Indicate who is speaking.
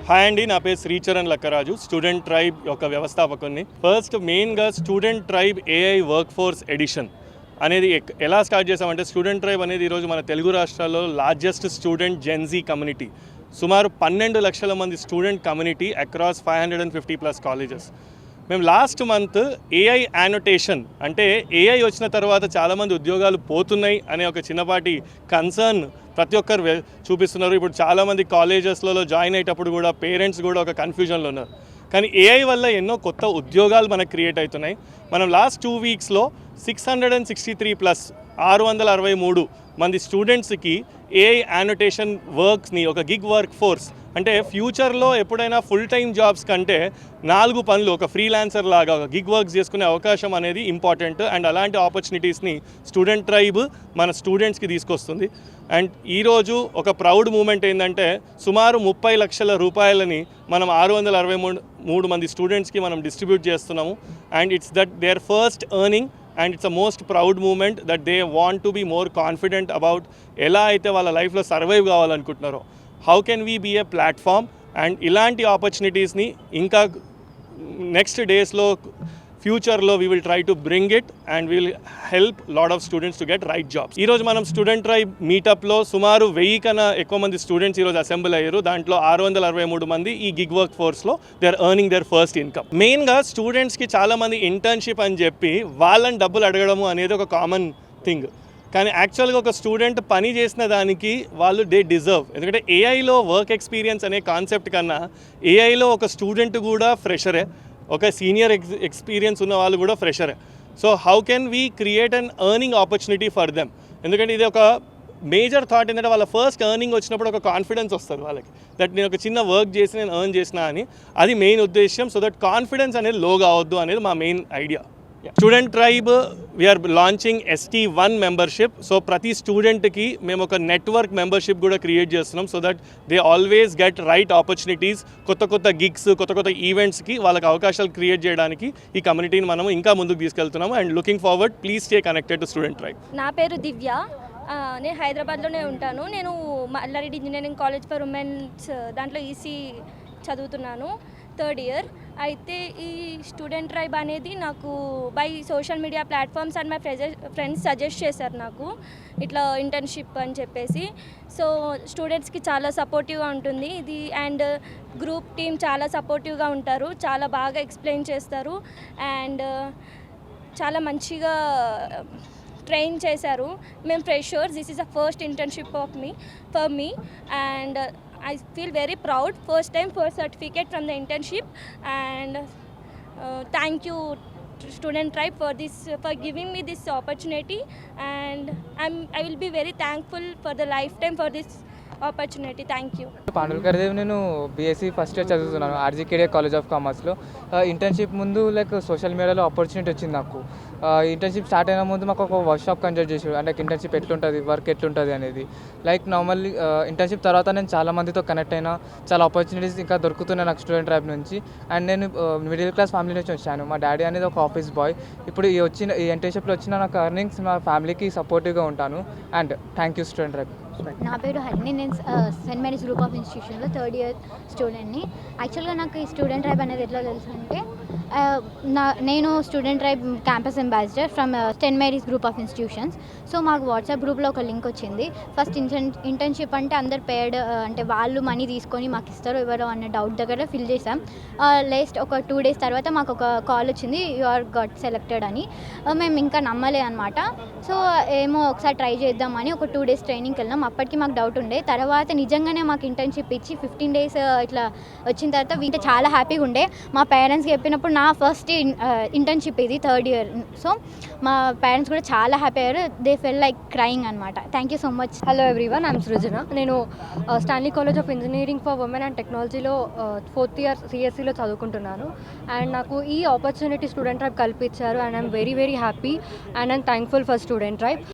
Speaker 1: Hi అండి, నా పేరు శ్రీచరణ్ లక్కరాజు, స్టూడెంట్ ట్రైబ్ యొక్క వ్యవస్థాపకుని. ఫస్ట్ మెయిన్గా student tribe AI work force edition అనేది ఎలా స్టార్ట్ చేసామంటే, స్టూడెంట్ ట్రైబ్ అనేది ఈరోజు మన తెలుగు రాష్ట్రాల్లో లార్జెస్ట్ స్టూడెంట్ జెన్జీ కమ్యూనిటీ. సుమారు 12 లక్షల మంది స్టూడెంట్ కమ్యూనిటీ అక్రాస్ 550+ కాలేజెస్. మేము లాస్ట్ మంత్ ఏఐ యానోటేషన్ అంటే ఏఐ వచ్చిన తర్వాత చాలామంది ఉద్యోగాలు పోతున్నాయి అనే ఒక చిన్నపాటి కన్సర్న్ ప్రతి ఒక్కరు చూపిస్తున్నారు. ఇప్పుడు చాలామంది కాలేజెస్లలో జాయిన్ అయ్యేటప్పుడు కూడా పేరెంట్స్ కూడా ఒక కన్ఫ్యూజన్లో ఉన్నారు. కానీ ఏఐ వల్ల ఎన్నో కొత్త ఉద్యోగాలు మనకు క్రియేట్ అవుతున్నాయి. మనం లాస్ట్ 2 వీక్స్లో 663+ 663 మంది స్టూడెంట్స్కి ఏఐ యానోటేషన్ వర్క్స్ని ఒక గిగ్ వర్క్ ఫోర్స్ అంటే ఫ్యూచర్లో ఎప్పుడైనా ఫుల్ టైం జాబ్స్ కంటే 4 పనులు ఒక ఫ్రీలాన్సర్ లాగా ఒక గిగ్ వర్క్స్ చేసుకునే అవకాశం అనేది ఇంపార్టెంట్. అండ్ అలాంటి ఆపర్చునిటీస్ని స్టూడెంట్ ట్రైబ్ మన స్టూడెంట్స్కి తీసుకొస్తుంది. అండ్ ఈరోజు ఒక ప్రౌడ్ మూమెంట్ ఏంటంటే, సుమారు 30 లక్షల రూపాయలని మనం 663 మంది స్టూడెంట్స్కి మనం డిస్ట్రిబ్యూట్ చేస్తున్నాము. And it's that their first earning and it's a most proud moment that they want to be more confident about ఎలా అయితే వాళ్ళ లైఫ్లో సర్వైవ్ కావాలనుకుంటున్నారో. How can we be a platform and ఇలాంటి ఆపర్చునిటీస్ని ఇంకా నెక్స్ట్ డేస్లో ఫ్యూచర్లో we will try to bring it and will help lot of students to get right jobs. ఈరోజు మనం స్టూడెంట్ ట్రైబ్ మీటప్లో సుమారు 1000 కన్నా ఎక్కువ మంది స్టూడెంట్స్ ఈరోజు అసెంబ్ల్ అయ్యారు. దాంట్లో 663 మంది ఈ గిగ్ వర్క్ ఫోర్స్లో they are earning their first income. మెయిన్గా స్టూడెంట్స్కి చాలామంది ఇంటర్న్షిప్ అని చెప్పి వాళ్ళని డబ్బులు అడగడము అనేది ఒక కామన్ థింగ్. కానీ యాక్చువల్గా ఒక స్టూడెంట్ పని చేసిన దానికి వాళ్ళు దే డిజర్వ్. ఎందుకంటే ఏఐలో వర్క్ ఎక్స్పీరియన్స్ అనే కాన్సెప్ట్ కన్నా ఏఐలో ఒక స్టూడెంట్ కూడా ఫ్రెషరే, ఒక సీనియర్ ఎక్స్పీరియన్స్ ఉన్న వాళ్ళు కూడా ఫ్రెషరే. So how can we create an earning opportunity for them? ఎందుకంటే ఇది ఒక మేజర్ థాట్ ఏంటంటే, వాళ్ళ ఫస్ట్ ఎర్నింగ్ వచ్చినప్పుడు ఒక కాన్ఫిడెన్స్ వస్తుంది వాళ్ళకి, దట్ నేను ఒక చిన్న వర్క్ చేసి నేను ఎర్న్ చేసిన అని. అది మెయిన్ ఉద్దేశం. సో దట్ కాన్ఫిడెన్స్ అనేది లో కావద్దు అనేది మా main idea. Student tribe we're launching ST1 membership. So ప్రతి స్టూడెంట్కి మేము ఒక నెట్వర్క్ మెంబర్షిప్ కూడా క్రియేట్ చేస్తున్నాం. So that they always get right opportunities. కొత్త గిగ్స్, కొత్త ఈవెంట్స్కి వాళ్ళకి అవకాశాలు క్రియేట్ చేయడానికి ఈ కమ్యూనిటీని మనం ఇంకా ముందుకు తీసుకెళ్తున్నాము. And looking forward, please stay connected to Student Tribe.
Speaker 2: నా పేరు దివ్య. నేను హైదరాబాద్లోనే ఉంటాను. నేను Malla Reddy engineering college for womens దాంట్లో ఈసీ చదువుతున్నాను, 3rd ఇయర్. అయితే ఈ స్టూడెంట్ ట్రైబ్ అనేది నాకు by social media platforms and my friends suggest చేశారు నాకు ఇట్లా ఇంటర్న్షిప్ అని చెప్పేసి. సో స్టూడెంట్స్కి చాలా సపోర్టివ్గా ఉంటుంది ఇది. అండ్ గ్రూప్ టీమ్ చాలా సపోర్టివ్గా ఉంటారు, చాలా బాగా ఎక్స్ప్లెయిన్ చేస్తారు అండ్ చాలా మంచిగా ట్రైన్ చేశారు. మేము freshers, this is the first internship for me and I feel very proud. First time, first certificate from the internship, and thank you Student Tribe for giving me this opportunity, and I will be very thankful for the lifetime for this opportunity. Thank you.
Speaker 3: పాండుల్కర్దేవ్, నేను BSc first year చదువుతున్నాను RGKD college of కామర్స్లో. Internship ముందు social మీడియాలో opportunity వచ్చింది నాకు. Internship start అయిన ముందు మాకు ఒక వర్క్షాప్ కండక్ట్ చేసాడు, అంటే ఇంటర్న్షిప్ ఎట్లుంటుంది, వర్క్ ఎట్లుంటుంది అనేది. నార్మల్లీ ఇంటర్న్షిప్ తర్వాత నేను చాలా మందితో కనెక్ట్ అయినా, చాలా ఆపర్చునిటీస్ ఇంకా దొరుకుతున్నాయి నాకు స్టూడెంట్ ట్రైబ్ నుంచి. అండ్ నేను మిడిల్ క్లాస్ ఫ్యామిలీ నుంచి వచ్చాను. మా డాడీ అనేది ఒక ఆఫీస్ బాయ్. ఇప్పుడు ఈ ఇంటర్న్షిప్లో వచ్చిన నాకు ఎర్నింగ్స్ మా ఫ్యామిలీకి సపోర్టివ్గా ఉంటాను. And thank you Student Tribe.
Speaker 4: నా పేరు హరిణి. నేను సెయింట్ మేరీస్ గ్రూప్ ఆఫ్ ఇన్స్టిట్యూషన్లో 3rd ఇయర్ స్టూడెంట్ని. యాక్చువల్గా నాకు ఈ స్టూడెంట్ ట్రైబ్ అనేది ఎట్లా తెలుసు అంటే, నేను student tribe campus ambassador from Saint Mary's group of institutions. So మాకు వాట్సాప్ గ్రూప్లో ఒక లింక్ వచ్చింది. ఫస్ట్ ఇంటర్న్షిప్ అంటే అందరు పేడ్, అంటే వాళ్ళు మనీ తీసుకొని మాకు ఇస్తారు ఎవరో అన్న డౌట్ దగ్గర ఫిల్ చేసాం. లేస్ట్ ఒక 2 days తర్వాత మాకు ఒక కాల్ వచ్చింది, యు ఆర్ గట్ సెలెక్టెడ్ అని. మేము ఇంకా నమ్మలే అనమాట. సో ఏమో ఒకసారి ట్రై చేద్దామని ఒక 2 days ట్రైనింగ్కి వెళ్ళాం. అప్పటికి మాకు డౌట్ ఉండే. తర్వాత నిజంగానే మాకు ఇంటర్న్షిప్ ఇచ్చి 15 days ఇట్లా వచ్చిన తర్వాత వీటి చాలా హ్యాపీగా ఉండే. మా పేరెంట్స్కి చెప్పినప్పుడు నా ఫస్ట్ ఇంటర్న్షిప్ ఇది థర్డ్ ఇయర్. సో మా పేరెంట్స్ కూడా చాలా హ్యాపీ అయ్యారు. దే ఫెల్ లైక్ క్రయింగ్ అనమాట. Thank you so much.
Speaker 5: Hello everyone, I'm Srujana. నేను Stanley college of engineering for women and టెక్నాలజీలో 4th ఇయర్ సిఎస్సిలో చదువుకుంటున్నాను. అండ్ నాకు ఈ ఆపర్చునిటీ స్టూడెంట్ ట్రైబ్ కల్పించారు and I'm very happy and I'm thankful for Student tribe.